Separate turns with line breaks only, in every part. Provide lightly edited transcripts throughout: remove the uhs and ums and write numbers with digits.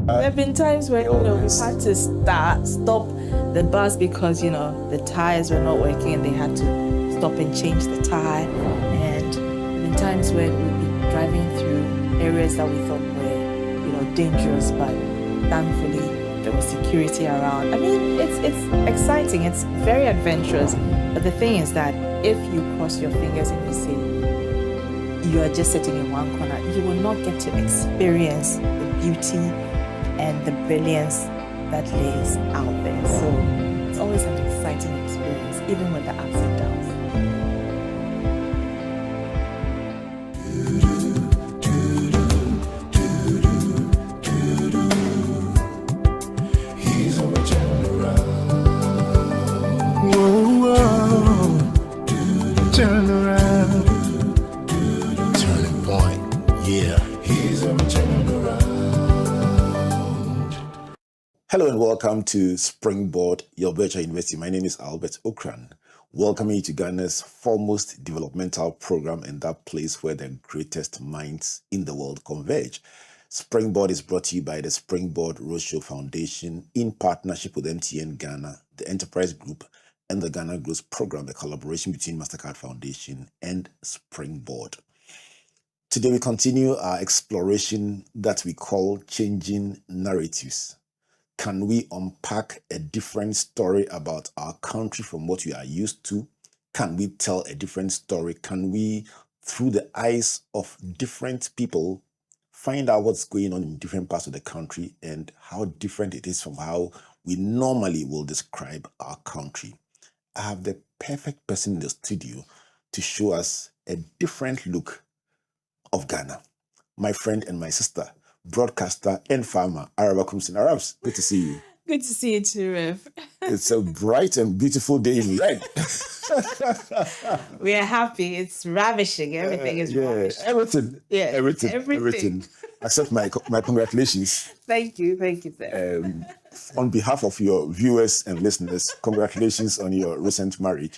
There have been times when we've had to stop the bus because the tires were not working and they had to stop and change the tire. And there have been times when we'd be driving through areas that we thought were dangerous, but thankfully there was security around. I mean, it's exciting. It's very adventurous. But the thing is that if you cross your fingers and you say you are just sitting in one corner, you will not get to experience the beauty and the brilliance that lays out there. So it's always an exciting experience, even with the ups and downs.
Turn around. Turning point. Yeah. He's a turn around. Hello and welcome to Springboard, your virtual university. My name is Albert Okran. Welcoming you to Ghana's foremost developmental program and that place where the greatest minds in the world converge. Springboard is brought to you by the Springboard Roadshow Foundation in partnership with MTN Ghana, the Enterprise Group, and the Ghana Growth Program, the collaboration between MasterCard Foundation and Springboard. Today we continue our exploration that we call Changing Narratives. Can we unpack a different story about our country from what we are used to? Can we tell a different story? Can we, through the eyes of different people, find out what's going on in different parts of the country and how different it is from how we normally will describe our country? I have the perfect person in the studio to show us a different look of Ghana. My friend and my sister, broadcaster and farmer, Araba Koomson. Arabs, good to see you.
Good to see you too, Rev.
It's a bright and beautiful day in red.
We are happy. It's ravishing. Everything is ravishing.
Everything.
Yeah,
Everything. Except my congratulations.
Thank you, sir.
On behalf of your viewers and listeners, congratulations on your recent marriage.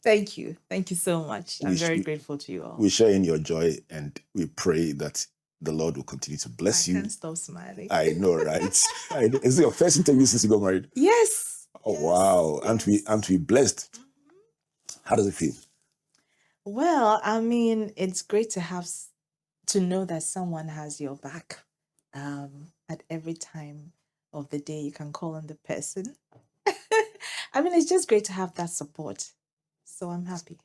Thank you so much. I'm very grateful to you all.
We share in your joy and we pray that the Lord will continue to bless you.
I can't stop smiling.
I know, right? Is it your first interview since you got married?
Yes.
Oh, wow.
Yes.
Aren't we blessed? Mm-hmm. How does it feel?
Well, I mean, it's great to know that someone has your back at every time of the day. You can call on the person. I mean, it's just great to have that support. So I'm happy.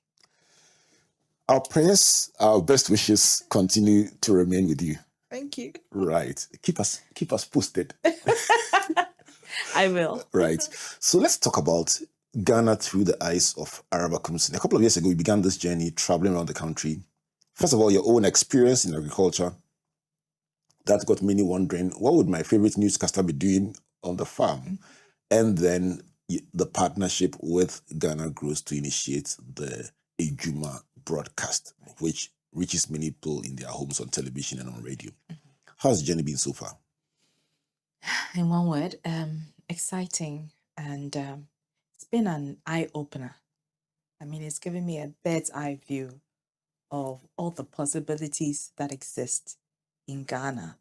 Our prayers, our best wishes continue to remain with you.
Thank you.
Right. Keep us posted.
I will.
Right. So let's talk about Ghana through the eyes of Araba Koomson. A couple of years ago, you began this journey traveling around the country. First of all, your own experience in agriculture. That got many wondering, what would my favorite newscaster be doing on the farm? Mm-hmm. And then the partnership with Ghana Growth to initiate the Ejuma broadcast, which reaches many people in their homes on television and on radio. Mm-hmm. How's the journey been so far?
In one word, exciting. And it's been an eye-opener. I mean, it's given me a bird's eye view of all the possibilities that exist in Ghana,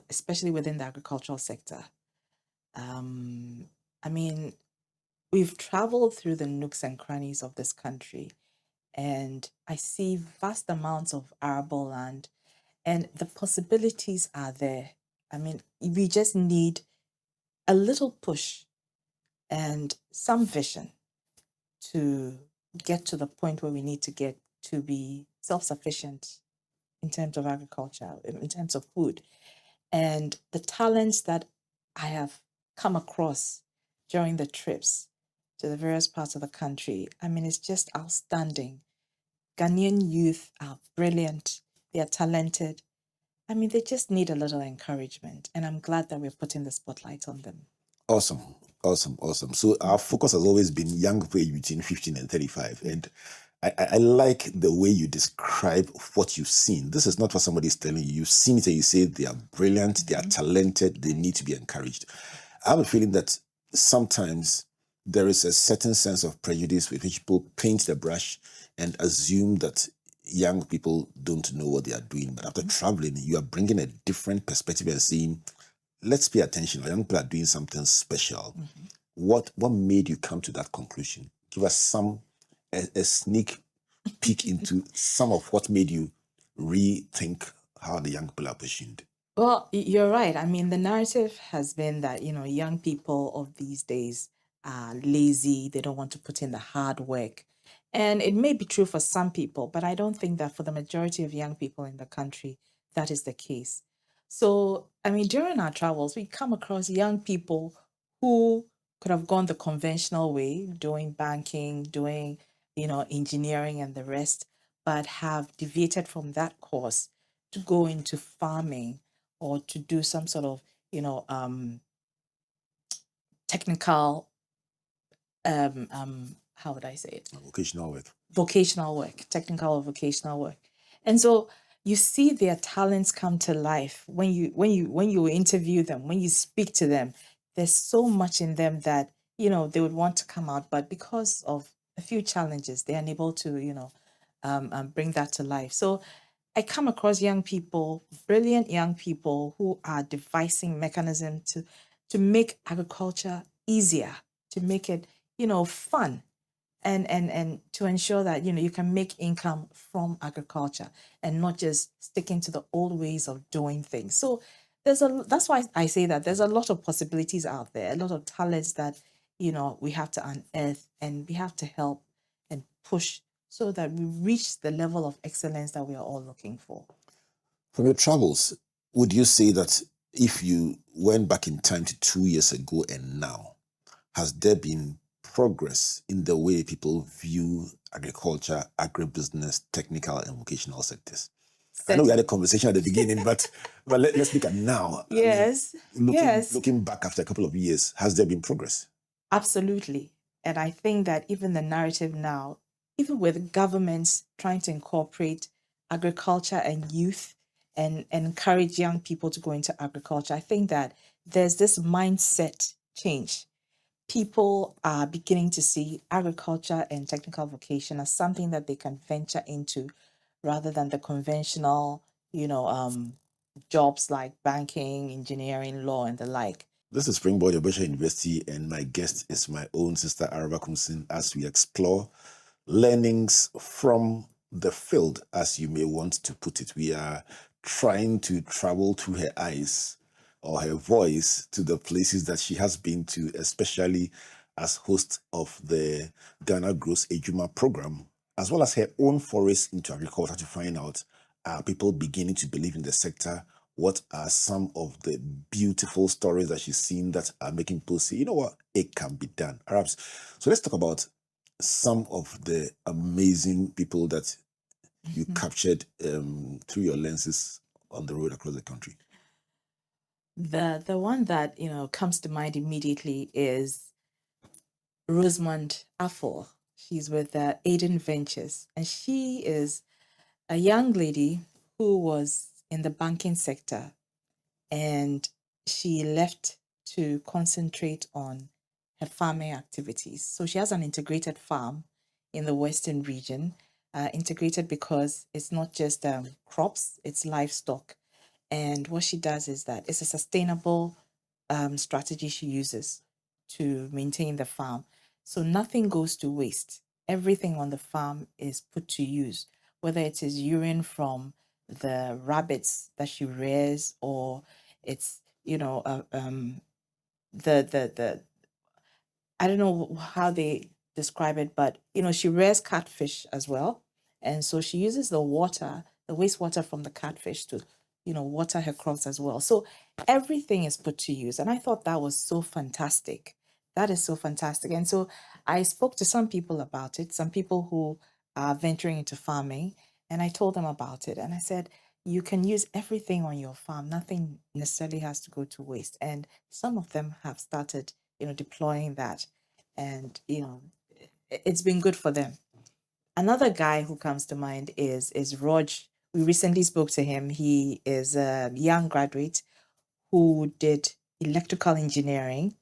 especially within the agricultural sector. I mean, we've traveled through the nooks and crannies of this country, and I see vast amounts of arable land, and the possibilities are there. I mean, we just need a little push and some vision to get to the point where we need to get to be self-sufficient in terms of agriculture, in terms of food. And the talents that I have come across during the trips to the various parts of the country, I mean, it's just outstanding. Ghanaian youth are brilliant. They are talented. I mean, they just need a little encouragement. And I'm glad that we're putting the spotlight on them.
Awesome. So our focus has always been young people between 15 and 35. And I like the way you describe what you've seen. This is not what somebody's telling you. You've seen it and you say they are brilliant, they are talented, they need to be encouraged. I have a feeling that sometimes there is a certain sense of prejudice with which people paint the brush and assume that young people don't know what they are doing. But after traveling, you are bringing a different perspective and saying let's pay attention. Our young people are doing something special.
Mhm.
What made you come to that conclusion? Give us a sneak peek into some of what made you rethink how the young people are positioned.
Well, you're right. I mean, the narrative has been that, young people of these days are lazy. They don't want to put in the hard work. And it may be true for some people, but I don't think that for the majority of young people in the country, that is the case. So, I mean, during our travels, we come across young people who could have gone the conventional way, doing banking, doing, engineering and the rest, but have deviated from that course to go into farming or to do some sort of, technical, how would I say it?
Vocational work.
Vocational work, technical or vocational work. And so you see their talents come to life when you interview them, when you speak to them. There's so much in them that they would want to come out, but because of a few challenges, they're unable to bring that to life. So I come across young people, brilliant young people who are devising mechanism to make agriculture easier, to make it, fun, and to ensure that you can make income from agriculture and not just sticking to the old ways of doing things. So that's why I say that there's a lot of possibilities out there, a lot of talents that we have to unearth, and we have to help and push so that we reach the level of excellence that we are all looking for.
From your travels, would you say that if you went back in time to 2 years ago and now, has there been progress in the way people view agriculture, agribusiness, technical and vocational sectors? I know we had a
Certainly.
conversation at the beginning, but let's look at now. I mean,
Yes, yes.
looking back after a couple of years, has there been progress?
Absolutely. And I think that even the narrative now, even with governments trying to incorporate agriculture and youth and encourage young people to go into agriculture, I think that there's this mindset change. People are beginning to see agriculture and technical vocation as something that they can venture into rather than the conventional, jobs like banking, engineering, law, and the like.
This is Springboard Yobecha University, and my guest is my own sister Araba Koomson as we explore learnings from the field, as you may want to put it. We are trying to travel through her eyes or her voice to the places that she has been to, especially as host of the Ghana Grows Ejuma program, as well as her own forays into agriculture to find out, are people beginning to believe in the sector? What are some of the beautiful stories that she's seen that are making people say, you know what, it can be done? Perhaps. So let's talk about some of the amazing people that you captured through your lenses on the road across the country.
The one that comes to mind immediately is Rosamond Affle. She's with Aiden Ventures, and she is a young lady who was in the banking sector, and she left to concentrate on her farming activities. So she has an integrated farm in the Western region, integrated because it's not just crops, it's livestock. And what she does is that it's a sustainable strategy she uses to maintain the farm. So nothing goes to waste. Everything on the farm is put to use, whether it is urine from the rabbits that she rears, or it's the I don't know how they describe it, but she rears catfish as well. And so she uses the water, the wastewater from the catfish to, water her crops as well. So everything is put to use. And I thought that was so fantastic. That is so fantastic. And so I spoke to some people about it, some people who are venturing into farming, and I told them about it. And I said, you can use everything on your farm. Nothing necessarily has to go to waste. And some of them have started, deploying that, and it's been good for them. Another guy who comes to mind is Rog. We recently spoke to him. He is a young graduate who did electrical engineering,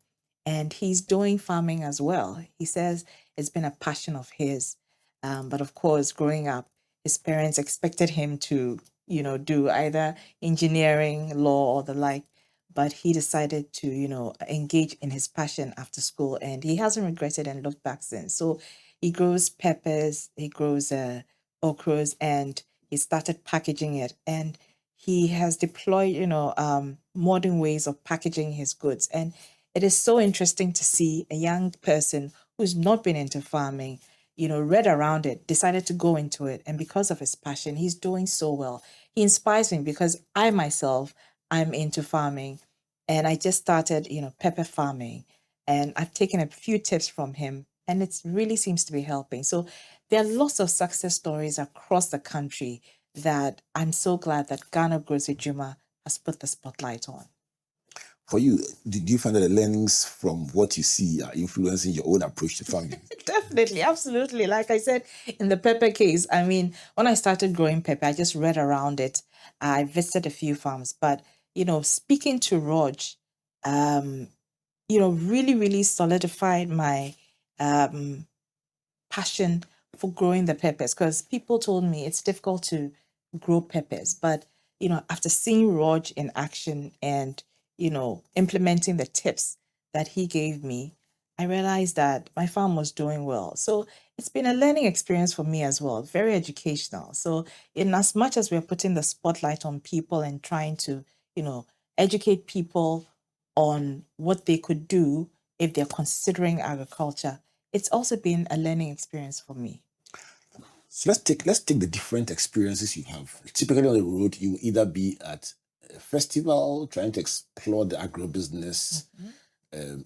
and he's doing farming as well. He says it's been a passion of his. But of course, growing up, his parents expected him to, do either engineering, law, or the like. but he decided to, engage in his passion after school, and he hasn't regretted and looked back since. So he grows peppers, he grows okras, and he started packaging it. And he has deployed, modern ways of packaging his goods. And it is so interesting to see a young person who's not been into farming, read around it, decided to go into it. And because of his passion, he's doing so well. He inspires me because I myself, I'm into farming, and I just started, pepper farming, and I've taken a few tips from him, and it really seems to be helping. So there are lots of success stories across the country that I'm so glad that Ghana Grocery Juma has put the spotlight on.
For you, did you find that the learnings from what you see are influencing your own approach to farming?
Definitely, absolutely. Like I said, in the pepper case, I mean, when I started growing pepper, I just read around it. I visited a few farms, but speaking to Rog, um, really, really solidified my um passion for growing the peppers, because people told me it's difficult to grow peppers. But, after seeing Rog in action and, implementing the tips that he gave me, I realized that my farm was doing well. So it's been a learning experience for me as well, very educational. So, in as much as we're putting the spotlight on people and trying to, educate people on what they could do if they're considering agriculture, it's also been a learning experience for me.
So let's take the different experiences you have. Typically on the road, you either be at a festival trying to explore the agribusiness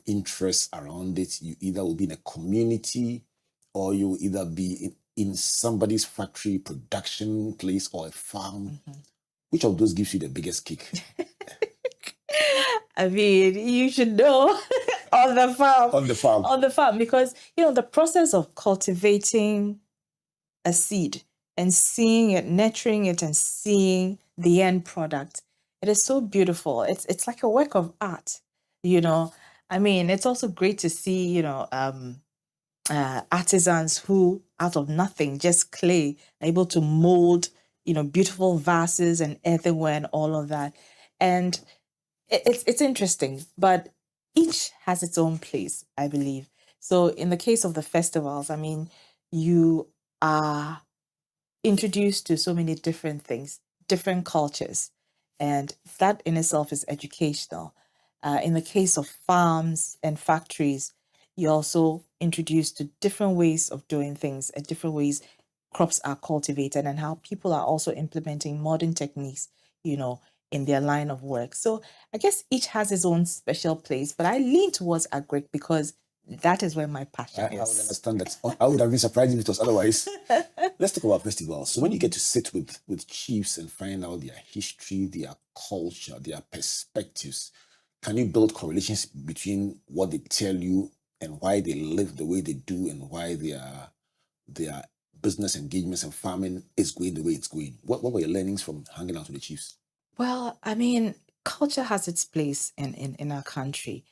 interests around it. You either will be in a community, or you will either be in somebody's factory, production place, or a farm. Which of those gives you the biggest kick?
I mean, you should know on the farm.
On the farm.
On the farm, because the process of cultivating a seed and seeing it, nurturing it, and seeing the end product, it is so beautiful. It's like a work of art. I mean, it's also great to see artisans who, out of nothing, just clay, are able to mold beautiful vases and earthenware and all of that. And it's interesting, but each has its own place, I believe. So in the case of the festivals, I mean, you are introduced to so many different things, different cultures, and that in itself is educational. In the case of farms and factories, you're also introduced to different ways of doing things and different ways crops are cultivated, and how people are also implementing modern techniques, in their line of work. So I guess each has its own special place, but I lean towards agric because that is where my passion
I would
is.
understand that. I would have been surprised if it was otherwise. Let's talk about festivals. So when you get to sit with chiefs and find out their history, their culture, their perspectives, can you build correlations between what they tell you and why they live the way they do, and why their business engagements and farming is going the way it's going? What were your learnings from hanging out with the chiefs?
Well, I mean, culture has its place in our country,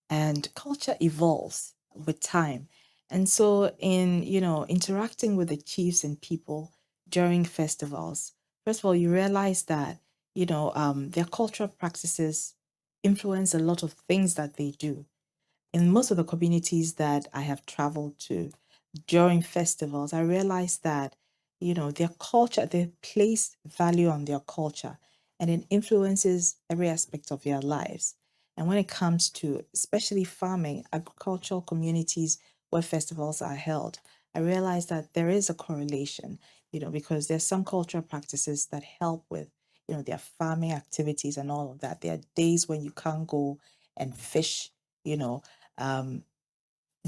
and culture evolves with time. And so, in interacting with the chiefs and people during festivals, first of all, you realize that their cultural practices influence a lot of things that they do. In most of the communities that I have traveled to during festivals, I realized that, their culture, they place value on their culture, and it influences every aspect of their lives. And when it comes to especially farming, agricultural communities where festivals are held, I realized that there is a correlation, because there's some cultural practices that help with, their farming activities and all of that. There are days when you can't go and fish, you know, um,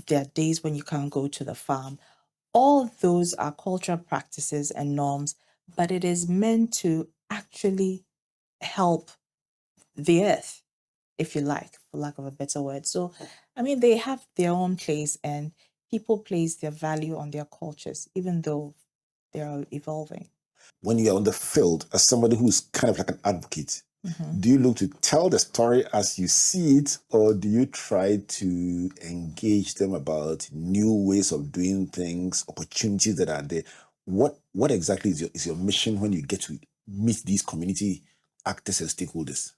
there are days when you can't go to the farm. All those are cultural practices and norms, but it is meant to actually help the earth, if you like, for lack of a better word. So, I mean, they have their own place, and people place their value on their cultures, even though they are evolving.
When you're on the field as somebody who's kind of like an advocate, do you look to tell the story as you see it, or do you try to engage them about new ways of doing things, opportunities that are there? What exactly is your mission when you get to meet these community actors and stakeholders?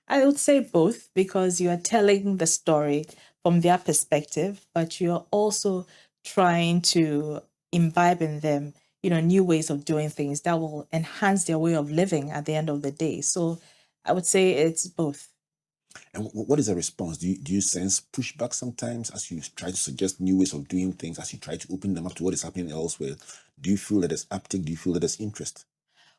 I would say both, because you are telling the story from their perspective, but you're also trying to imbibe in them, new ways of doing things that will enhance their way of living at the end of the day. So I would say it's both.
And what is the response? Do you sense pushback sometimes as you try to suggest new ways of doing things, as you try to open them up to what is happening elsewhere? Do you feel that there's uptake? Do you feel that there's interest?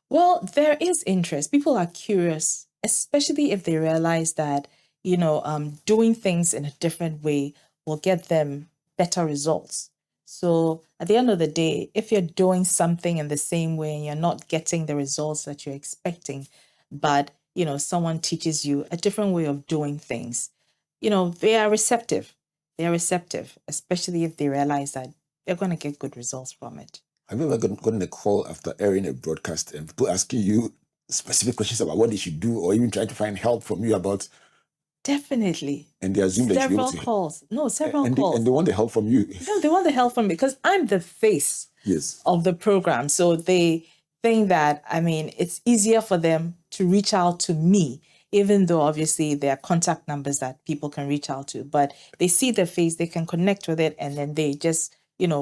Well, there is interest. People are curious, especially if they realize that, doing things in a different way will get them better results. So at the end of the day, if you're doing something in the same way and you're not getting the results that you're expecting, but, someone teaches you a different way of doing things, they are receptive. They are receptive, especially if they realize that they're going to get good results from it.
Have you ever gotten a call after airing a broadcast and people asking you specific questions about what they should do, or even trying to find help from you about?
Definitely.
And they assume that you should be able
Several
to,
calls. No, several
and
calls.
they want the help from you.
No, they want the help from me because I'm the face
Yes.
of the program. So they think that, it's easier for them to reach out to me, even though obviously there are contact numbers that people can reach out to. But they see the face, they can connect with it, and then they just,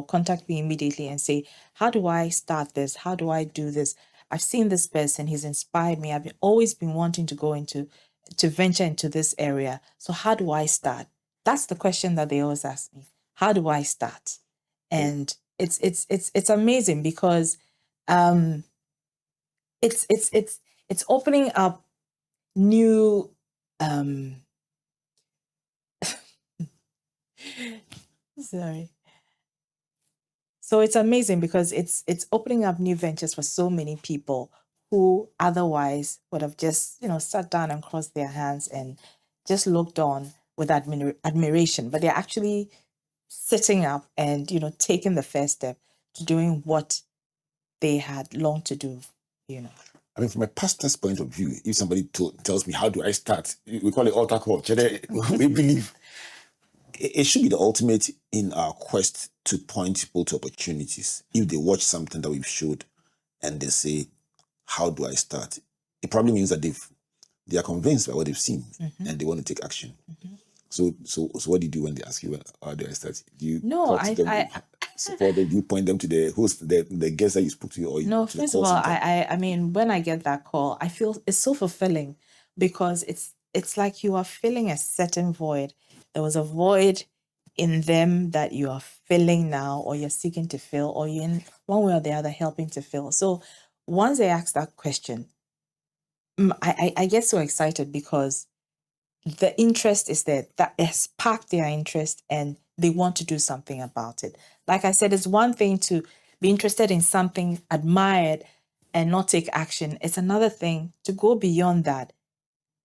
contact me immediately and say, how do I start this? How do I do this? I've seen this person, he's inspired me. Always been wanting to venture into this area. So how do I start? That's the question that they always ask me. How do I start? And it's amazing because um it's opening up new sorry. So it's amazing because it's opening up new ventures for so many people who otherwise would have just, sat down and crossed their hands and just looked on with admiration, but they're actually sitting up and, taking the first step to doing what they had longed to do.
I mean, from a pastor's point of view, if somebody tells me, how do I start? We call it altar call. We believe it should be the ultimate in our quest to point people to opportunities. If they watch something that we've showed and they say, how do I start? It probably means that they are convinced by what they've seen and they want to take action. So what do you do when they ask you, how do I start? Do you
No,
talk to them, support them? Do you point them to the host, the guest that you spoke to, or
no,
to the
first of
call
all,
center?
when I get that call, I feel it's so fulfilling because it's like you are filling a certain void. There was a void in them that you are filling now, or you're seeking to fill, or you're in one way or the other helping to fill. So once they ask that question, I get so excited because the interest is there, that has sparked their interest and they want to do something about it. Like I said, it's one thing to be interested in something, admired, and not take action. It's another thing to go beyond that,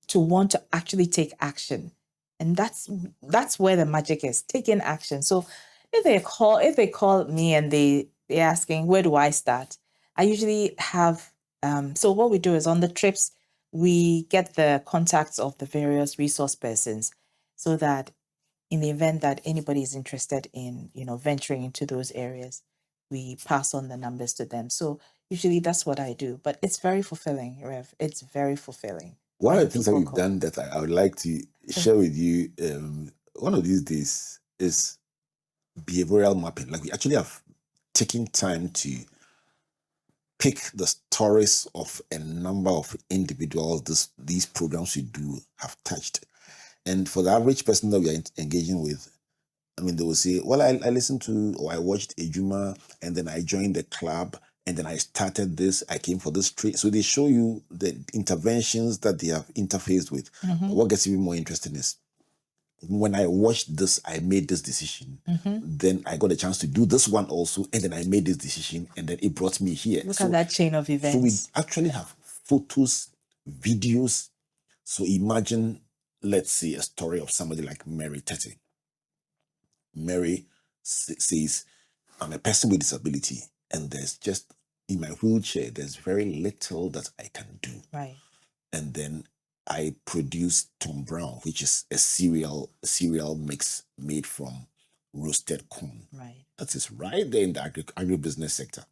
to want to actually take action. And that's where the magic is, taking action. So if they call me and they're asking, where do I start? I usually have so what we do is on the trips, we get the contacts of the various resource persons so that in the event that anybody is interested in, venturing into those areas, we pass on the numbers to them. So usually that's what I do. But it's very fulfilling, Rev. It's very fulfilling.
One of
when
the things that
people
we've
call.
done that I would like to share with you one of these days is behavioral mapping. Like, we actually have taken time to pick the stories of a number of individuals these programs we do have touched. And for the average person that we are engaging with, I mean, they will say, well, I listened to, or I watched Ejuma, and then I joined the club, and then I started this, I came for this trade. So they show you the interventions that they have interfaced with. But what gets even more interesting is, when I watched this, I made this decision. Then I got a chance to do this one also, and then I made this decision, and then it brought me here.
Look at that chain of events.
So we actually have photos, videos. So imagine, let's say, a story of somebody like Mary Tete. Mary says, I'm a person with disability, and there's just, in my wheelchair, there's very little that I can do.
Right.
And then I produced Tom Brown, which is a cereal mix made from roasted corn.
Right.
That is right there in the agribusiness sector.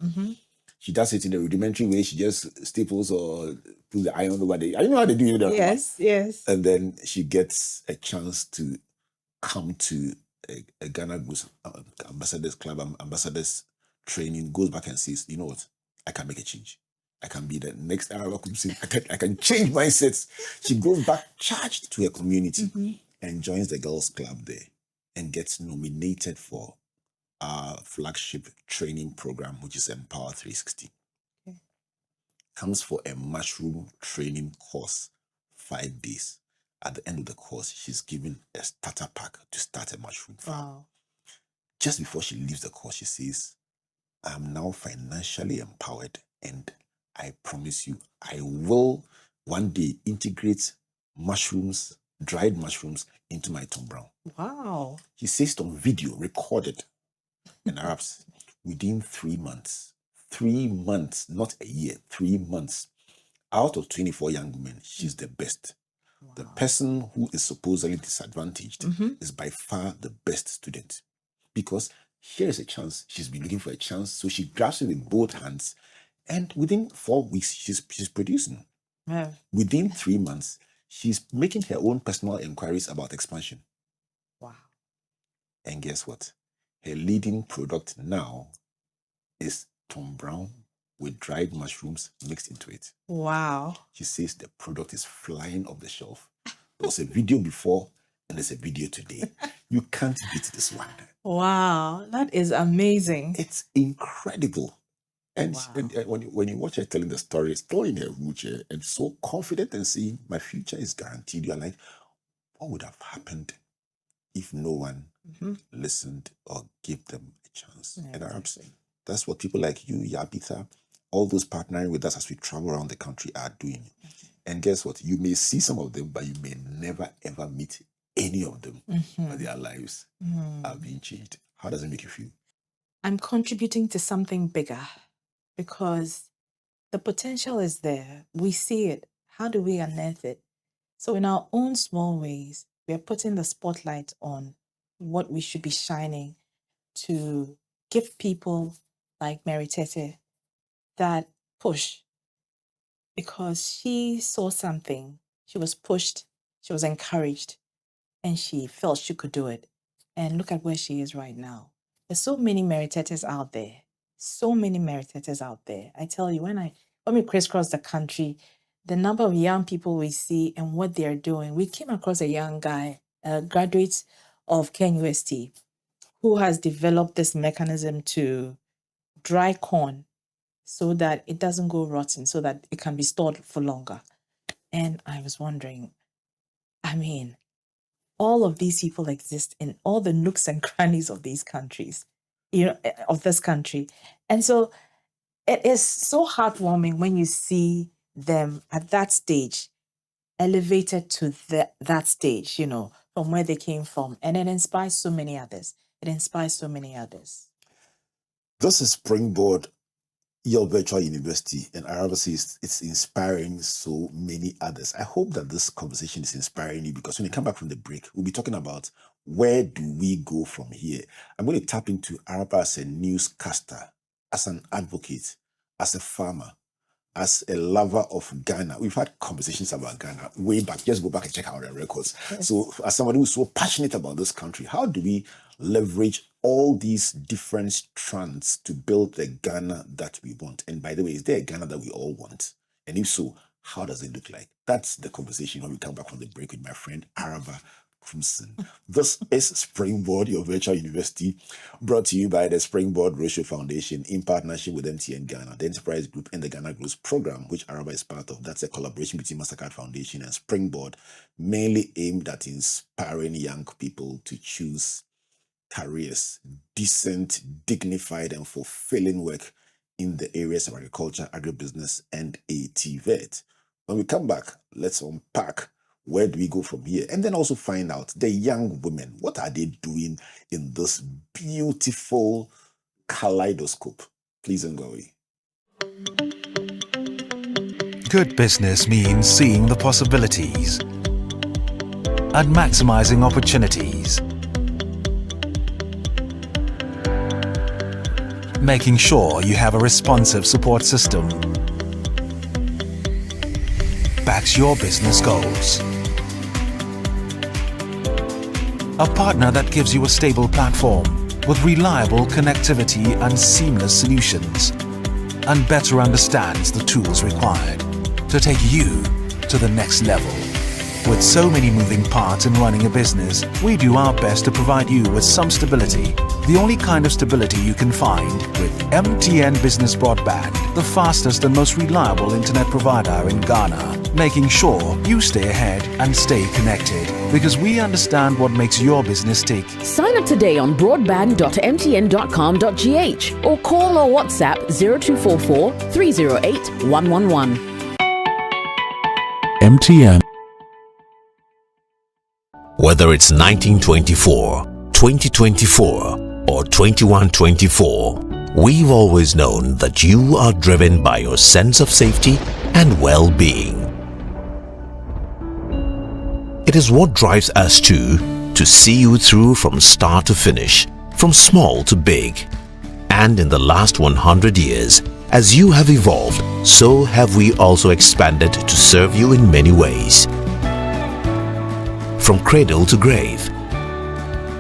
She does it in a rudimentary way. She just staples or puts the iron over the. I don't know how they do it.
Yes.
And then she gets a chance to come to a Ghana Goose Ambassadors Club, Ambassadors training, goes back and says, you know what, I can make a change. I can be the next Araba Koomson. I can change mindsets. She goes back charged to her community and joins the girls' club there and gets nominated for our flagship training program, which is Empower 360.
Okay.
Comes for a mushroom training course, 5 days. At the end of the course, she's given a starter pack to start a mushroom farm.
Wow.
Just before she leaves the course, she says, I'm now financially empowered, and I promise you, I will one day integrate mushrooms, dried mushrooms, into my Tom Brown.
Wow.
He says it on video, recorded in Arabs, within 3 months. 3 months, not a year, 3 months. Out of 24 young women, she's the best.
Wow.
The person who is supposedly disadvantaged is by far the best student. Because here is a chance. She's been looking for a chance. So she grabs it with both hands. And within 4 weeks, she's producing.
Yeah.
Within 3 months, she's making her own personal inquiries about expansion.
Wow.
And guess what? Her leading product now is Tom Brown with dried mushrooms mixed into it.
Wow.
She says the product is flying off the shelf. There was a video before and there's a video today. You can't beat this one.
Wow. That is amazing.
It's incredible. And,
Wow.
and when you watch her telling the story, still in her wheelchair and so confident and saying, my future is guaranteed. You're like, what would have happened if no one listened or gave them a chance?
Yeah,
and
exactly.
that's what people like you, Yabitha, all those partnering with us as we travel around the country are doing. And guess what? You may see some of them, but you may never ever meet any of them. But their lives are being changed. How does it make you feel?
I'm contributing to something bigger because the potential is there. We see it. How do we unearth it? So in our own small ways, we are putting the spotlight on what we should be shining to give people like Mary Tete that push, because she saw something, she was pushed, she was encouraged, and she felt she could do it. And look at where she is right now. There's so many Mary Tetes out there. So many Mary Tetes out there. I tell you, when we crisscross the country, the number of young people we see and what they're doing. We came across a young guy, a graduate of KNUST, who has developed this mechanism to dry corn so that it doesn't go rotten, so that it can be stored for longer. And I was wondering, I mean, all of these people exist in all the nooks and crannies of these countries, of this country. And so it is so heartwarming when you see them at that stage, elevated to that stage, from where they came from. And it inspires so many others.
This is Springboard, your virtual university, and Araba says it's inspiring so many others. I hope that this conversation is inspiring you, because when you come back from the break, we'll be talking about where do we go from here. I'm going to tap into Araba as a newscaster, as an advocate, as a farmer, as a lover of Ghana. We've had conversations about Ghana way back. Just go back and check out our records. Yes. So as somebody who's so passionate about this country, how do we leverage all these different strands to build the Ghana that we want? And by the way, is there a Ghana that we all want? And if so, how does it look like? That's the conversation when we come back from the break with my friend Araba Koomson. This is Springboard, your virtual university, brought to you by the Springboard Ratio Foundation in partnership with MTN Ghana, the Enterprise Group, and the Ghana Growth Program, which Araba is part of. That's a collaboration between Mastercard Foundation and Springboard, mainly aimed at inspiring young people to choose careers, decent, dignified, and fulfilling work in the areas of agriculture, agribusiness, and ATVET. When we come back, let's unpack where do we go from here, and then also find out the young women, what are they doing in this beautiful kaleidoscope? Please don't go away.
Good business means seeing the possibilities and maximizing opportunities. making sure you have a responsive support system. Backs your business goals. A partner that gives you a stable platform with reliable connectivity and seamless solutions, and better understands the tools required to take you to the next level. With so many moving parts in running a business, we do our best to provide you with some stability. The only kind of stability you can find with MTN Business Broadband, the fastest and most reliable internet provider in Ghana, making sure you stay ahead and stay connected, because we understand what makes your business tick.
Sign up today on broadband.mtn.com.gh or call or WhatsApp 0244 308 111.
MTN.
Whether it's 1924, 2024, or 2124, we've always known that you are driven by your sense of safety and well-being. It is what drives us to see you through from start to finish, from small to big. And in the last 100 years, as you have evolved, so have we also expanded to serve you in many ways. From cradle to grave,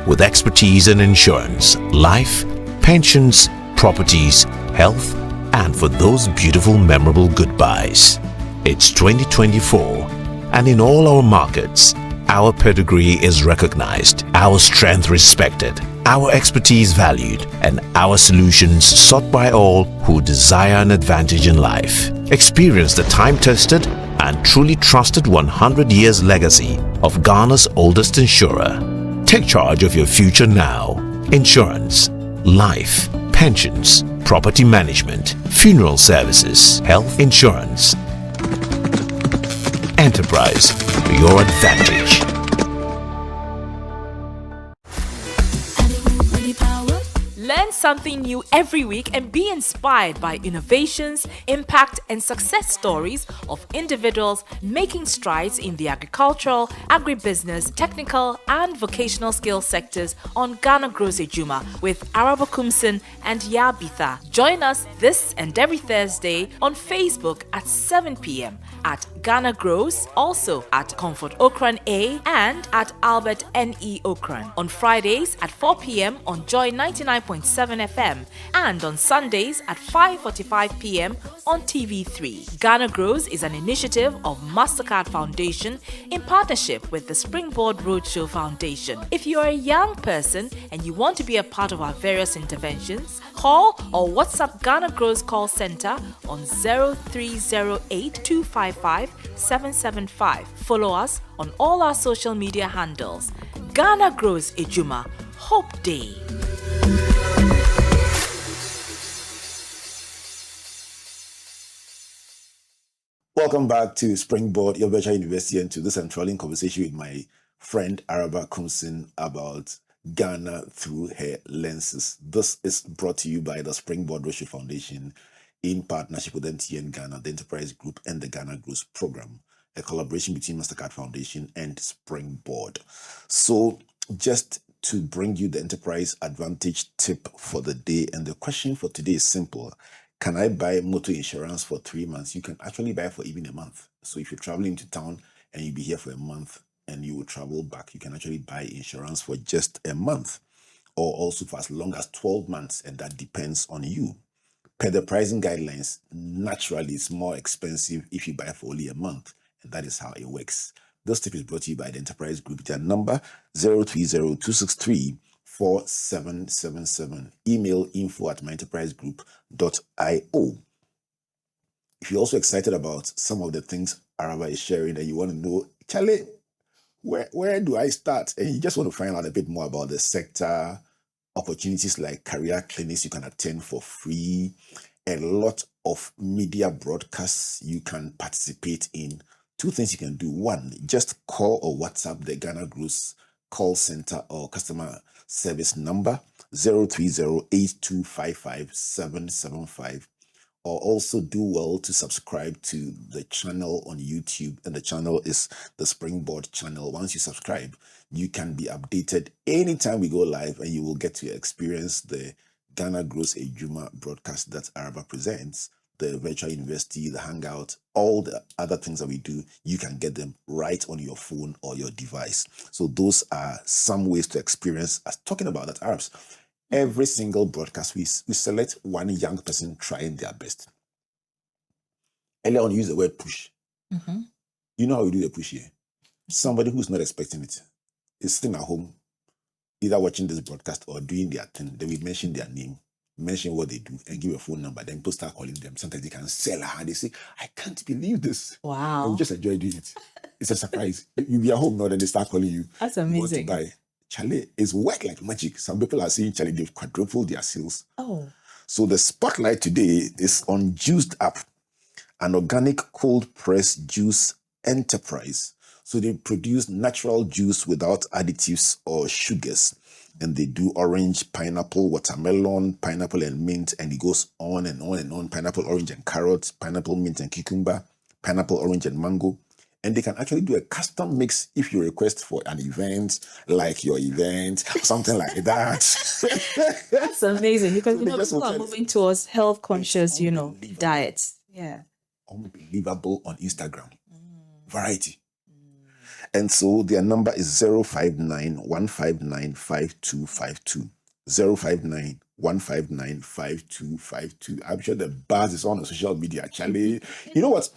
with expertise in insurance, life, pensions, properties, health, and for those beautiful memorable goodbyes. It's 2024, and in all our markets, our pedigree is recognized, our strength respected, our expertise valued, and our solutions sought by all who desire an advantage in life. Experience the time-tested and truly trusted 100 years legacy of Ghana's oldest insurer. Take charge of your future now. Insurance, life, pensions, property management, funeral services, health insurance. Enterprise, your advantage.
Learn something new every week and be inspired by innovations, impact, and success stories of individuals making strides in the agricultural, agribusiness, technical, and vocational skill sectors on Ghana Grows Ejuma with Araba Koomson and Yabitha. Join us this and every Thursday on Facebook at 7 p.m. at Ghana Grows, also at Comfort Okran A and at Albert N.E. Okran. On Fridays at 4 p.m. on Joy 99.7 FM and on Sundays at 5:45 p.m. on TV3. Ghana Grows is an initiative of MasterCard Foundation in partnership with the Springboard Roadshow Foundation. If you are a young person and you want to be a part of our various interventions, call or WhatsApp Ghana Grows call center on 0308 255 775. Follow us on all our social media handles. Ghana Grows Ejuma. Hope Day.
Welcome back to Springboard, your virtual university, and to this enthralling conversation with my friend Araba Koomson about Ghana through her lenses. This is brought to you by the Springboard Roadshow Foundation in partnership with MTN Ghana, the Enterprise Group, and the Ghana Grows Program, a collaboration between MasterCard Foundation and Springboard. So just to bring you the enterprise advantage tip for the day, and the question for today is simple. Can I buy motor insurance for 3 months? You can actually buy for even a month. So if you're traveling to town and you'll be here for a month and you will travel back, you can actually buy insurance for just a month, or also for as long as 12 months, and that depends on you. Per the pricing guidelines, naturally it's more expensive if you buy for only a month, and that is how it works. This tip is brought to you by the Enterprise Group. Their number 030-263-4777. Email info@myenterprisegroup.io. If you're also excited about some of the things Araba is sharing and you want to know, Charlie, where do I start? And you just want to find out a bit more about the sector, opportunities like career clinics you can attend for free, a lot of media broadcasts you can participate in. Two things you can do. One, just call or WhatsApp the Ghana Grows call center or customer service number 030-8255-775, or also do well to subscribe to the channel on YouTube, and the channel is the Springboard channel. Once you subscribe, you can be updated anytime we go live, and you will get to experience the Ghana Grows a Juma broadcast that Araba presents, the virtual university, the hangout, all the other things that we do, you can get them right on your phone or your device. So those are some ways to experience us talking about that Arabs. Every single broadcast, we select one young person trying their best. Earlier on, you use the word push. You know how we do the push here? Somebody who's not expecting it is sitting at home, either watching this broadcast or doing their thing. Then we mention their name, mention what they do, and give a phone number. Then people start calling them. Sometimes they can sell her. They say, I can't believe this.
Wow.
And we just enjoy doing it. It's a surprise. You'll be at home now, then they start calling you.
That's
You want to
amazing.
buy. Charlie, it's work like magic. Some people are saying, Charlie, they've quadrupled their sales.
Oh,
So the spotlight today is on Juiced Up, an organic cold pressed juice enterprise. So they produce natural juice without additives or sugars. And they do orange, pineapple, watermelon, pineapple and mint, and it goes on and on and on. Pineapple, orange and carrot, pineapple, mint and cucumber, pineapple, orange and mango. And they can actually do a custom mix if you request for an event, like your event, something like that.
that's amazing because
So they just
people are
want to-
moving towards health conscious,
unbelievable.
diets. Yeah.
Unbelievable on Instagram. Variety. And so their number is 059-159-5252. 059-159-5252. I'm sure the buzz is on social media. Charlie, you know what?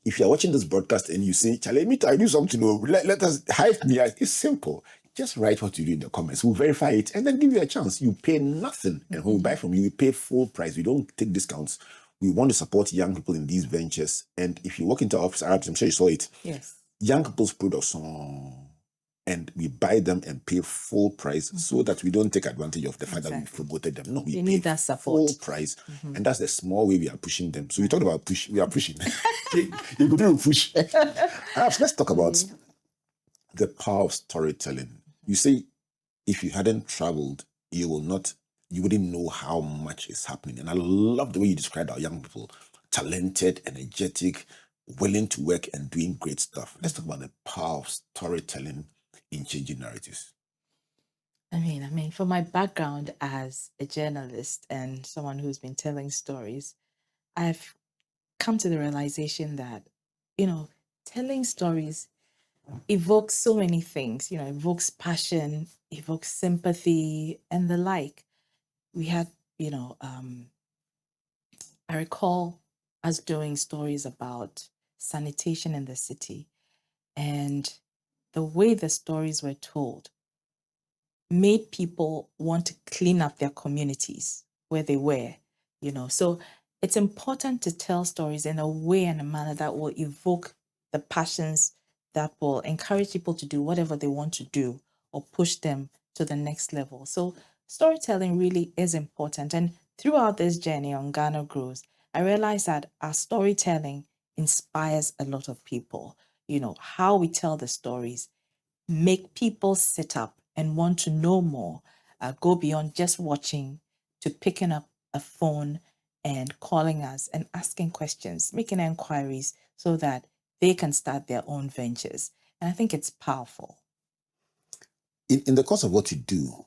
If you're watching this broadcast and you say, Charlie, me too, I do something, let us hype me. It's simple. Just write what you do in the comments. We'll verify it and then give you a chance. You pay nothing. And when we buy from you, we pay full price. We don't take discounts. We want to support young people in these ventures. And if you walk into our office, Arabs, I'm sure you saw it.
Yes.
Young people's products, and we buy them and pay full price so that we don't take advantage of the fact that we promoted them. No, we
They
pay
need that support.
full price. And that's the small way we are pushing them. So we talked about push, we are pushing. You could do push. Arabs, let's talk about the power of storytelling. You say if you hadn't traveled, you wouldn't know how much is happening. And I love the way you described our young people, talented, energetic, willing to work and doing great stuff. Let's talk about the power of storytelling in changing narratives.
I mean, for my background as a journalist and someone who's been telling stories, I've come to the realization that, telling stories evokes so many things, evokes passion, evokes sympathy, and the like. We had, I recall us doing stories about sanitation in the city, and the way the stories were told made people want to clean up their communities where they were, So it's important to tell stories in a way and a manner that will evoke the passions that will encourage people to do whatever they want to do or push them to the next level. So storytelling really is important. And throughout this journey on Ghana Grows, I realized that our storytelling inspires a lot of people. How we tell the stories make people sit up and want to know more, go beyond just watching to picking up a phone and calling us and asking questions, making inquiries so that they can start their own ventures. And I think it's powerful.
In the course of what you do,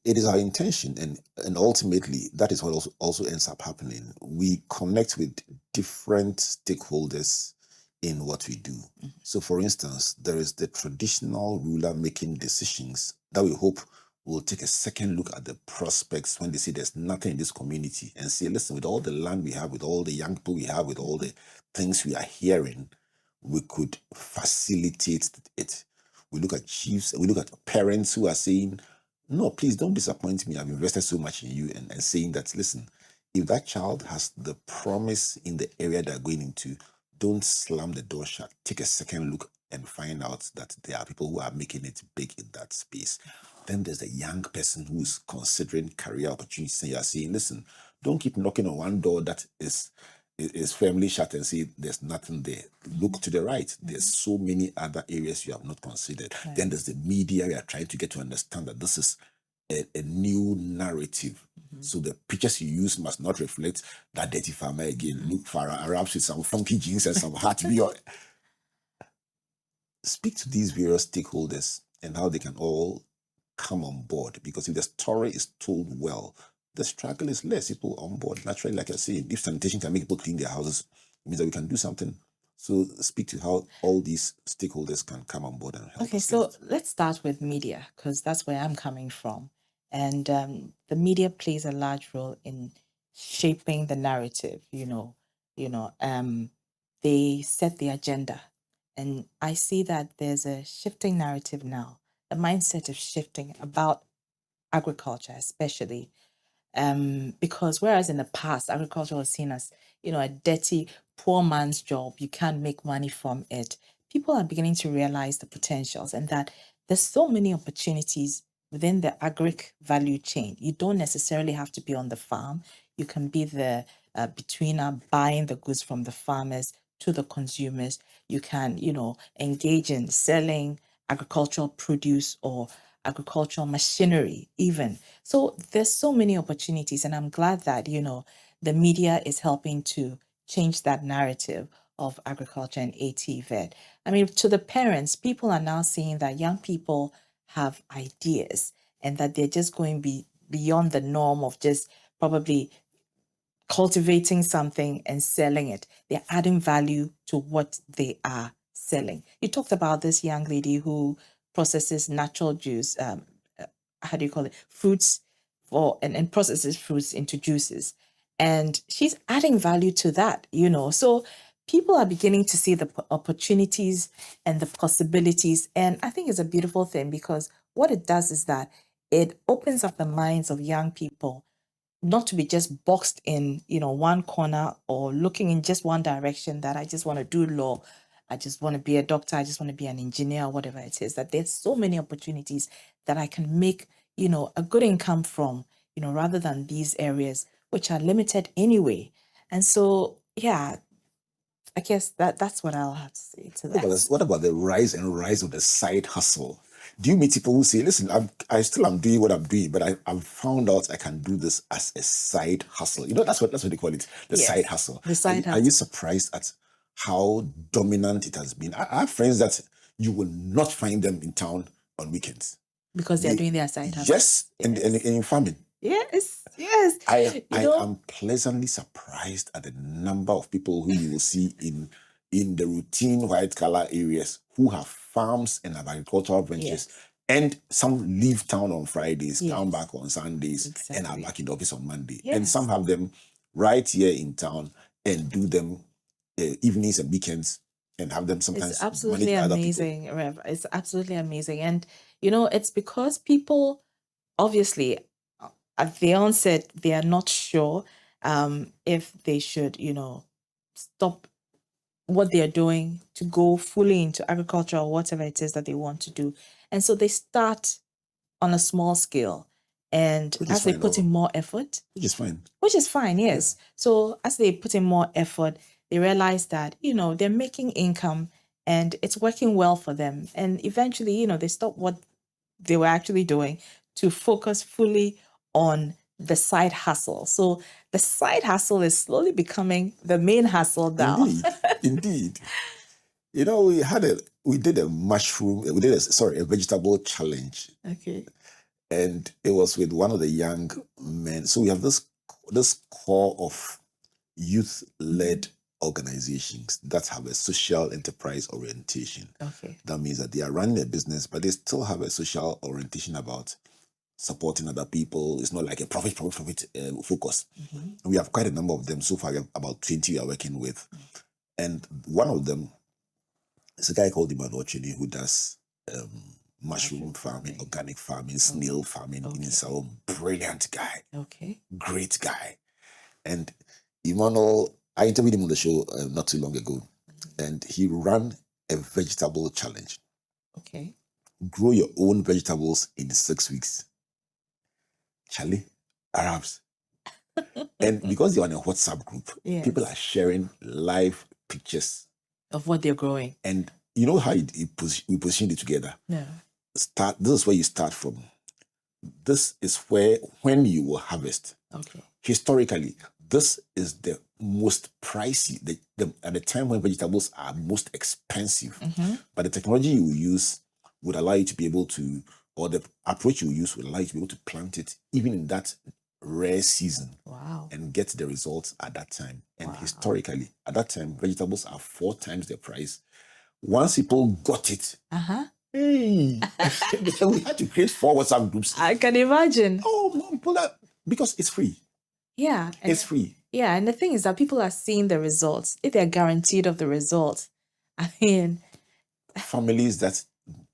it is our intention, and ultimately that is what also ends up happening. We connect with different stakeholders in what we do. So for instance, there is the traditional ruler making decisions that we hope will take a second look at the prospects when they see there's nothing in this community and say, listen, with all the land we have, with all the young people we have, with all the things we are hearing, we could facilitate it. We look at chiefs, we look at parents who are saying, no, please don't disappoint me. I've invested so much in you, and saying that, listen, if that child has the promise in the area they're going into, don't slam the door shut. Take a second look and find out that there are people who are making it big in that space. Then there's a young person who is considering career opportunities, and you're saying, listen, don't keep knocking on one door that is firmly shut and say there's nothing there. Look to the right. There's so many other areas you have not considered.
Right.
Then there's the media. We are trying to get to understand that this is a new narrative. So the pictures you use must not reflect that dirty farmer again. Look for Arabs with some funky jeans and some hat. Speak to these various stakeholders and how they can all come on board, because if the story is told well, the struggle is less. People on board naturally, like I say, if sanitation can make people clean their houses, it means that we can do something. So speak to how all these stakeholders can come on board and help
Okay,
us.
so let's start with media, because that's where I'm coming from. And the media plays a large role in shaping the narrative. They set the agenda, and I see that there's a shifting narrative now. The mindset is shifting about agriculture, especially because whereas in the past agriculture was seen as a dirty poor man's job, you can't make money from it, people are beginning to realize the potentials and that there's so many opportunities within the agric value chain. You don't necessarily have to be on the farm. You can be the betweener, buying the goods from the farmers to the consumers. You can engage in selling agricultural produce or agricultural machinery even. So there's so many opportunities, and I'm glad that the media is helping to change that narrative of agriculture and ATVET. I mean, to the parents, people are now seeing that young people have ideas and that they're just going beyond the norm of just probably cultivating something and selling it. They're adding value to what they are selling. You talked about this young lady who processes natural juice, how do you call it, fruits and processes fruits into juices. And she's adding value to that, So people are beginning to see the opportunities and the possibilities. And I think it's a beautiful thing, because what it does is that it opens up the minds of young people not to be just boxed in, one corner or looking in just one direction, that I just want to do law, I just want to be a doctor, I just want to be an engineer, or whatever it is, that there's so many opportunities that I can make, a good income from, rather than these areas which are limited anyway. And so, yeah, I guess that's what I'll have to say to that.
What about the rise of the side hustle? Do you meet people who say, listen, I still am doing what I'm doing, but I've found out I can do this as a side hustle. That's what they call it, the
Yes,
side hustle.
the side
Are you
hustle.
surprised at how dominant it has been? I have friends that you will not find them in town on weekends.
Because they're doing their side hustle.
Yes, and in farming.
Yes.
I am pleasantly surprised at the number of people who you will see in the routine white collar areas who have farms and have agricultural ventures.
Yes.
And some leave town on Fridays,
Yes.
come back on Sundays, and are
Exactly.
back in the office on Monday.
Yes.
And some have them right here in town and do them evenings and weekends, and have them sometimes.
It's absolutely
manage other people.
amazing, Rev. It's absolutely amazing. And, it's because people, obviously, at the onset, they are not sure if they should, stop what they're doing to go fully into agriculture or whatever it is that they want to do. And so they start on a small scale. And
Which is
as they
fine,
put in
though.
more effort,
Which is fine.
yes. So as they put in more effort, they realize that, they're making income and it's working well for them. And eventually, they stop what they were actually doing to focus fully on the side hustle. So the side hustle is slowly becoming the main hustle now.
Indeed. We did a vegetable challenge.
Okay.
And it was with one of the young men. So we have this core of youth-led organizations that have a social enterprise orientation.
Okay.
That means that they are running a business, but they still have a social orientation about supporting other people. It's not like a profit focus. We have quite a number of them so far. We have about 20 we are working with. And one of them is a guy called Emmanuel Chini, who does mushroom farming, organic farming, snail farming in his own. Brilliant guy.
Okay.
Great guy. And Emmanuel, I interviewed him on the show not too long ago, and he ran a vegetable challenge.
Okay.
Grow your own vegetables in 6 weeks. Charlie, Arabs. And because they're on a WhatsApp group,
Yes.
people are sharing live pictures
Of what they're growing.
And you know how we positioned it together?
No.
This is where you start from. This is when you will harvest.
Okay.
Historically, this is the most pricey, at the time when vegetables are most expensive.
Mm-hmm.
But the technology you will use would allow you to be able to or the approach you use will allow you to be able to plant it even in that rare season
Wow.
and get the results at that time. And historically, at that time, vegetables are 4 times the price. Once people got it, hey, we had to create 4 WhatsApp groups.
I can imagine.
Oh, mom, pull that because it's free.
Yeah.
It's free.
Yeah, and the thing is that people are seeing the results. If they're guaranteed of the results, I mean,
families that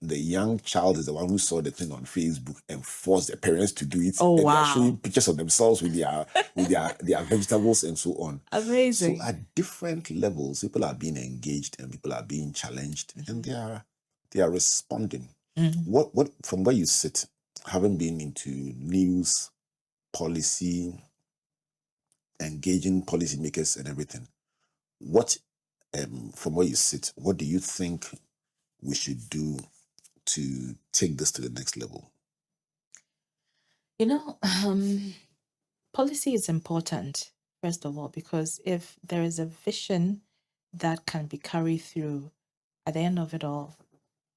the young child is the one who saw the thing on Facebook and forced their parents to do it.
Oh,
and
wow.
They're showing pictures of themselves with their vegetables and so on.
Amazing.
So at different levels, people are being engaged and people are being challenged, and they are responding. What from where you sit, having been into news, policy, engaging policymakers and everything, what from where you sit, what do you think we should do to take this to the next level?
Policy is important, first of all, because if there is a vision that can be carried through, at the end of it all,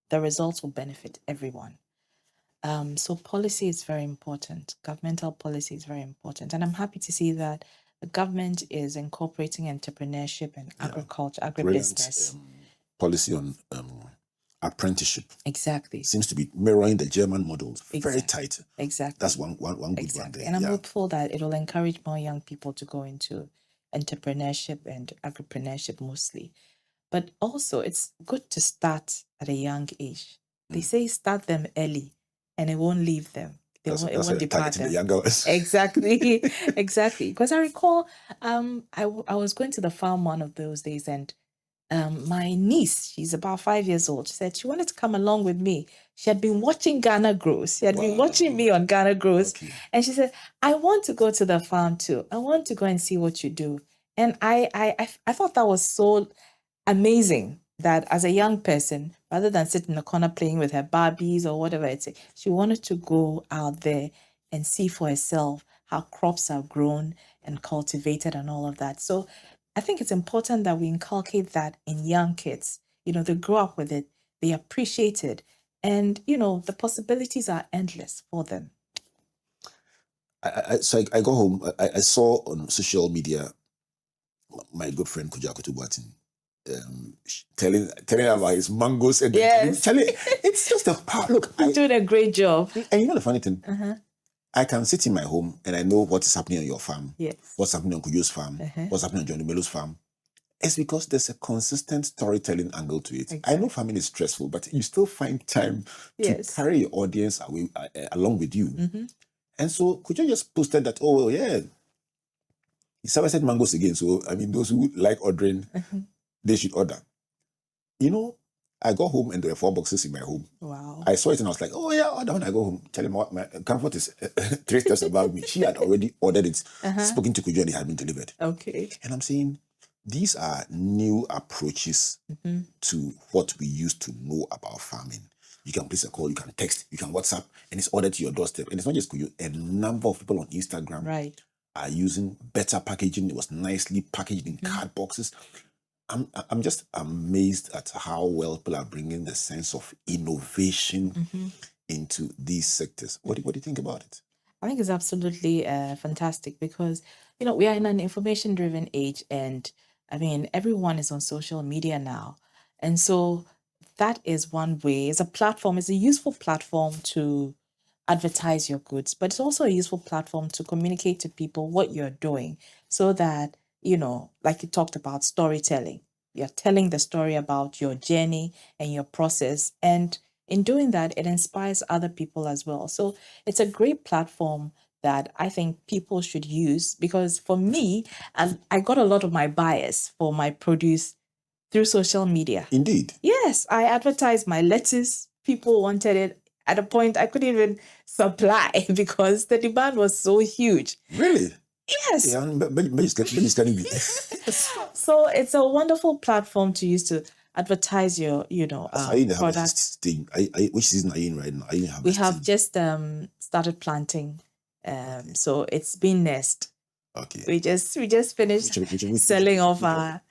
the results will benefit everyone. So policy is very important. Governmental policy is very important. And I'm happy to see that the government is incorporating entrepreneurship and agriculture, agribusiness.
Policy on apprenticeship.
Exactly.
Seems to be mirroring the German models. Very tight.
Exactly.
That's one good one there.
And I'm hopeful that it will encourage more young people to go into entrepreneurship and agripreneurship mostly. But also, it's good to start at a young age. They say start them early and it won't leave them. It won't depart them. Exactly. Exactly. Because I recall I was going to the farm one of those days, and my niece, she's about 5 years old, she said she wanted to come along with me. She had been watching Ghana Grows. She had been watching me on Ghana Grows. Okay. And she said, I want to go to the farm too. I want to go and see what you do. And I thought that was so amazing that as a young person, rather than sit in the corner playing with her Barbies or whatever it's, she wanted to go out there and see for herself how crops are grown and cultivated and all of that. So I think it's important that we inculcate that in young kids. They grow up with it, they appreciate it, and, the possibilities are endless for them.
So I go home, I saw on social media my good friend Kujakoto Buatin telling about his mangoes. And
yes.
It's just a power. Look,
you're doing a great job.
And you know the funny thing? I can sit in my home and I know what is happening on your farm.
Yes.
What's happening on Kujo's farm. What's happening on Johnny Melo's farm. It's because there's a consistent storytelling angle to it. Exactly. I know farming is stressful, but you still find time to carry your audience away, along with you. And so Kujo just posted that, oh yeah, he said mangoes again. So, I mean, those who like ordering, they should order. I got home and there were 4 boxes in my home.
Wow.
I saw it and I was like, oh yeah, order when I go home. Tell him what my comfort is 3 steps above me. She had already ordered it, spoken to Kujo, and it had been delivered.
Okay.
And I'm saying, these are new approaches to what we used to know about farming. You can place a call, you can text, you can WhatsApp, and it's ordered to your doorstep. And it's not just Kujo. A number of people on Instagram are using better packaging. It was nicely packaged in card boxes. I'm just amazed at how well people are bringing the sense of innovation into these sectors. What do you think about it?
I think it's absolutely fantastic because, we are in an information-driven age, and I mean, everyone is on social media now. And so that is one way. It's a useful platform to advertise your goods, but it's also a useful platform to communicate to people what you're doing so that, like you talked about storytelling, you're telling the story about your journey and your process. And in doing that, it inspires other people as well. So it's a great platform that I think people should use, because for me, I got a lot of my buyers for my produce through social media.
Indeed.
Yes, I advertised my lettuce. People wanted it. At a point, I couldn't even supply because the demand was so huge.
Really?
Yes.
Yeah,
so it's a wonderful platform to use to advertise your, products.
Which season are you in right now?
We have just started planting. So it's been nest.
Okay.
We just finished selling off our.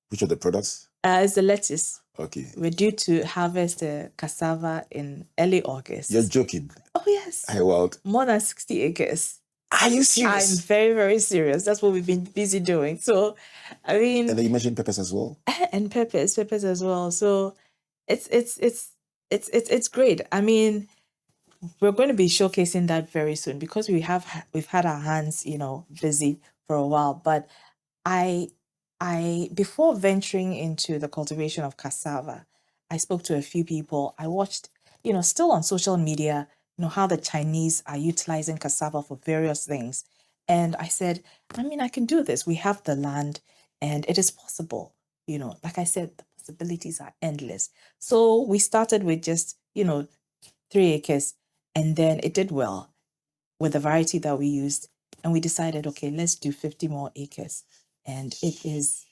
Which of the products?
It's the lettuce.
Okay.
We're due to harvest the cassava in early August.
You're joking.
Oh, yes.
Hey, wild.
More than 60 acres.
Are you
I'm
serious?
very, very serious. That's what we've been busy doing. So, I mean,
And then you mentioned peppers as well.
and peppers as well. So, it's great. I mean, we're going to be showcasing that very soon because we've had our hands, busy for a while. But I before venturing into the cultivation of cassava, I spoke to a few people. I watched, still on social media, how the Chinese are utilizing cassava for various things. And I said, I mean, I can do this. We have the land and it is possible. Like I said, the possibilities are endless. So we started with just, 3 acres, and then it did well with the variety that we used. And we decided, okay, let's do 50 more acres. And it's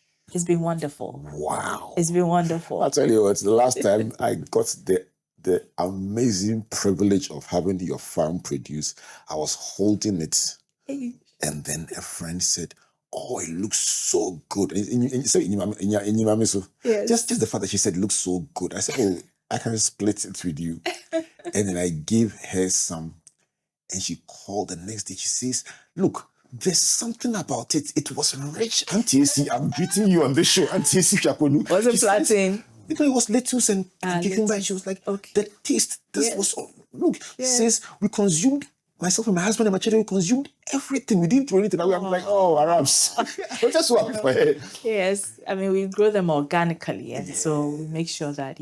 been wonderful.
Wow.
It's been wonderful.
I'll tell you what, the last time I got the amazing privilege of having your farm produce, I was holding it. And then a friend said, "Oh, it looks so good." So
Yes.
just the fact that she said it looks so good. I said, "Oh, I can split it with you." And then I gave her some. And she called the next day. She says, "Look, there's something about it. It was rich." Auntie AC, I'm greeting you on this show. Auntie AC Shakonu.
Was it
She says,
plantain?
because it was lettuce and cucumber. And she was like,
Okay.
the taste, this
Yes.
was, look,
Yes.
says we consumed, myself and my husband and my children, we consumed everything. We didn't throw anything away. I'm like, oh, Arabs. I'm just so happy for her.
Yes. I mean, we grow them organically. And so we make sure that,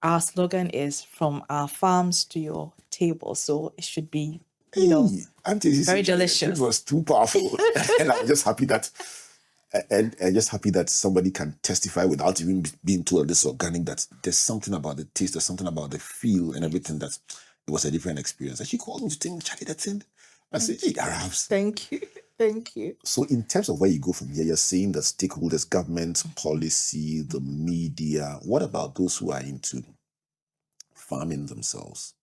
our slogan is from our farms to your table. So it should be,
Auntie AC,
very delicious.
It was too powerful. And I'm just happy that and just happy that somebody can testify without even being told this organic, that there's something about the taste, there's something about the feel and everything, that it was a different experience. And she called me to tell me, "Charlie, that's it." I said, "Hey, Arabs."
Thank you. Thank you.
So in terms of where you go from here, you're saying the stakeholders, government, policy, the media. What about those who are into farming themselves?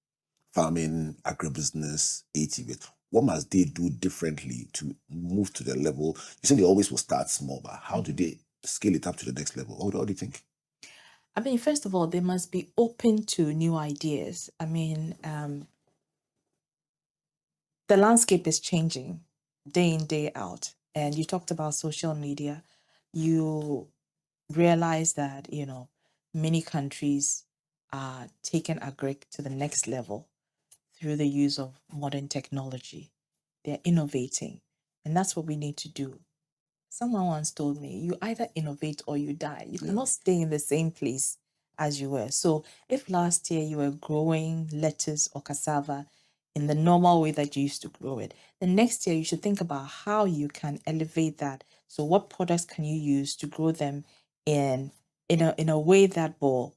Farming, agribusiness, ATV. What must they do differently to move to the level? You said they always will start small, but how do they scale it up to the next level? What do you think?
I mean, first of all, they must be open to new ideas. I mean, the landscape is changing day in, day out. And you talked about social media. You realize that, many countries are taking agric to the next level through the use of modern technology. They're innovating. And that's what we need to do. Someone once told me, you either innovate or you die. You cannot stay in the same place as you were. So if last year you were growing lettuce or cassava in the normal way that you used to grow it, the next year you should think about how you can elevate that. So what products can you use to grow them in a way that will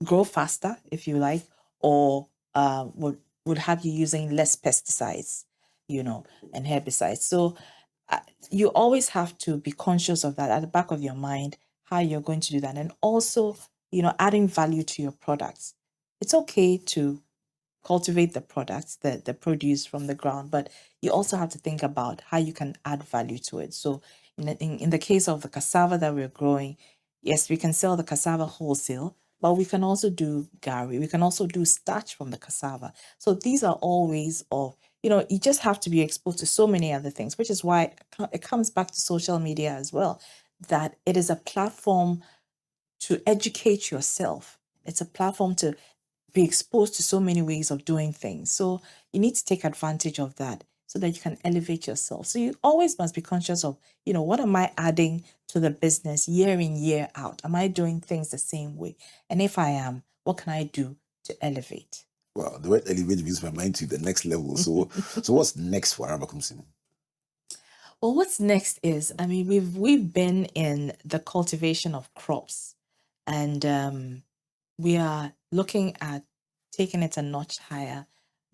grow faster, if you like, or would have you using less pesticides, and herbicides. So you always have to be conscious of that at the back of your mind, how you're going to do that. And also, adding value to your products. It's okay to cultivate the products, the produce from the ground, but you also have to think about how you can add value to it. So in the case of the cassava that we're growing, yes, we can sell the cassava wholesale, but we can also do gari. We can also do starch from the cassava. So these are all ways of, you just have to be exposed to so many other things, which is why it comes back to social media as well, that it is a platform to educate yourself. It's a platform to be exposed to so many ways of doing things. So you need to take advantage of that so that you can elevate yourself. So you always must be conscious of, what am I adding to the business year in, year out? Am I doing things the same way? And if I am, what can I do to elevate?
Well, the word elevate brings my mind to the next level. So what's next for Araba Koomson?
Well, what's next is, I mean, we've been in the cultivation of crops, and we are looking at taking it a notch higher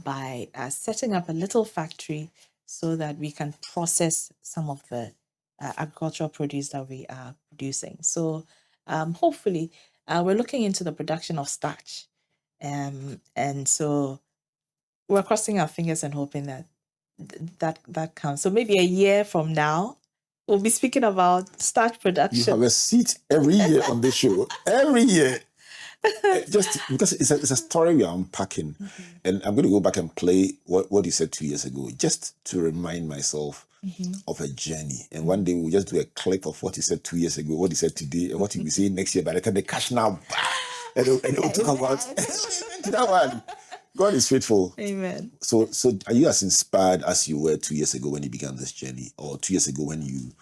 by setting up a little factory so that we can process some of the agricultural produce that we are producing. So hopefully, we're looking into the production of starch, and so we're crossing our fingers and hoping that that comes. So maybe a year from now, we'll be speaking about starch
You
production.
have a seat every year on the show. Every year. Just because it's a story we are unpacking. And I'm going to go back and play what you said 2 years ago, just to remind myself of a journey. And one day we'll just do a clip of what you said 2 years ago, what you said today, and what you'll be saying next year. By the time the cash now, and we'll talk about that one. God is faithful.
Amen.
So are you as inspired as you were 2 years ago when you began this journey, or 2 years ago when you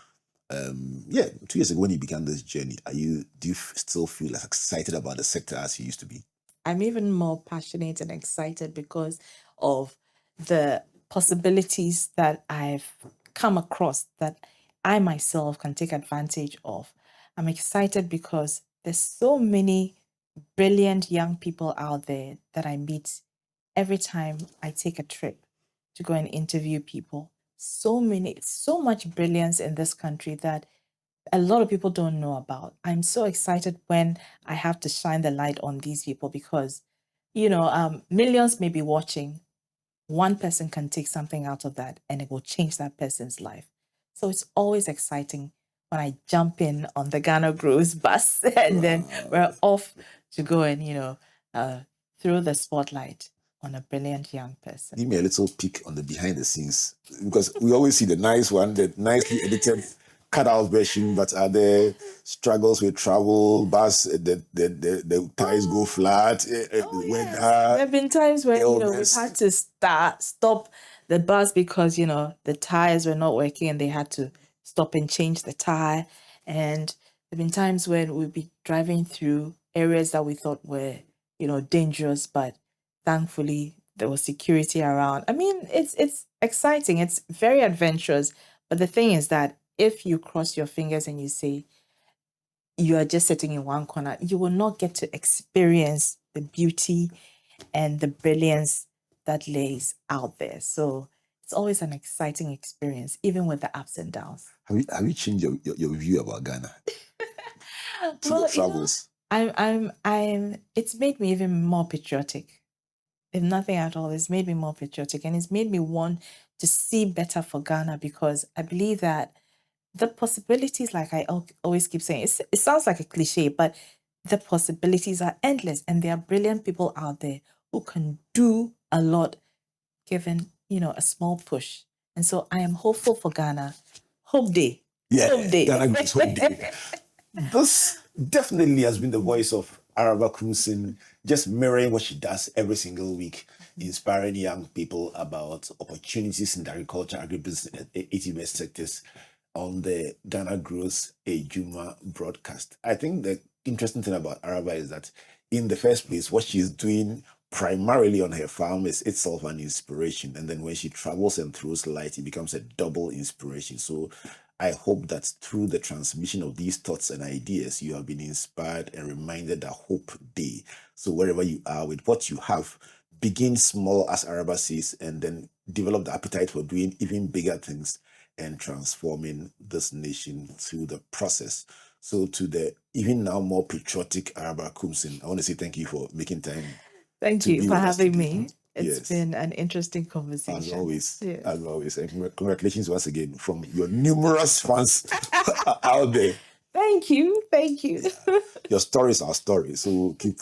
2 years ago when you began this journey? Do you still feel as excited about the sector as you used to be?
I'm even more passionate and excited because of the possibilities that I've come across that I myself can take advantage of. I'm excited because there's so many brilliant young people out there that I meet every time I take a trip to go and interview people. So much brilliance in this country that a lot of people don't know about. I'm so excited when I have to shine the light on these people because, millions may be watching. One person can take something out of that and it will change that person's life. So it's always exciting when I jump in on the Ghana Grows bus and then we're off to go and, throw the spotlight on a brilliant young person.
Give me a little peek on the behind the scenes, because we always see the nice one, the nicely edited cut out version, but are there struggles with travel, bus, the tires go flat,
There
weather,
have been times when we've
illness?
had to stop the bus because the tires were not working and they had to stop and change the tire. And there have been times when we'd be driving through areas that we thought were dangerous, but thankfully there was security around. I mean, it's exciting. It's very adventurous. But the thing is that if you cross your fingers and you say you are just sitting in one corner, you will not get to experience the beauty and the brilliance that lays out there. So it's always an exciting experience, even with the ups and downs.
Have you changed your view about Ghana through your travels?
It's made me even more patriotic. If nothing at all, it's made me more patriotic, and it's made me want to see better for Ghana, because I believe that the possibilities, like I always keep saying, it sounds like a cliche, but the possibilities are endless, and there are brilliant people out there who can do a lot given, a small push. And so I am hopeful for Ghana. Hope Day.
Yeah,
Hope Day.
Ghana Grows Hope Day. This definitely has been the voice of Araba Koomson, just mirroring what she does every single week, inspiring young people about opportunities in the agriculture, agribusiness, and ATMS sectors on the Ghana Grows Ejuma broadcast. I think the interesting thing about Araba is that, in the first place, what she's doing primarily on her farm is itself an inspiration. And then when she travels and throws light, it becomes a double inspiration. So I hope that through the transmission of these thoughts and ideas, you have been inspired and reminded that Hope Day. So wherever you are with what you have, begin small, as Araba says, and then develop the appetite for doing even bigger things and transforming this nation through the process. So to the even now more patriotic Araba Koomson, I want to say thank you for making time.
Thank you for having me. It's been an interesting
As
conversation.
always,
Yes.
as always. And congratulations once again from your numerous fans out there.
Thank you. Thank you.
Your stories are stories. So we'll keep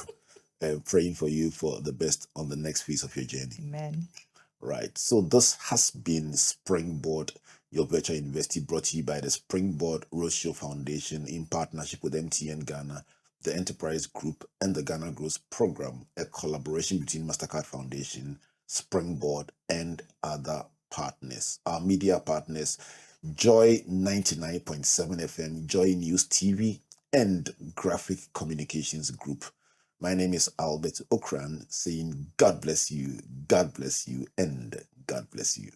praying for you for the best on the next phase of your journey.
Amen.
Right. So this has been Springboard, your virtual university, brought to you by the Springboard Roadshow Foundation in partnership with MTN Ghana, the Enterprise Group, and the Ghana Grows Program, a collaboration between Mastercard Foundation, Springboard, and other partners. Our media partners: Joy 99.7 FM, Joy News TV, and Graphic Communications Group. My name is Albert Okran, saying God bless you, and God bless you.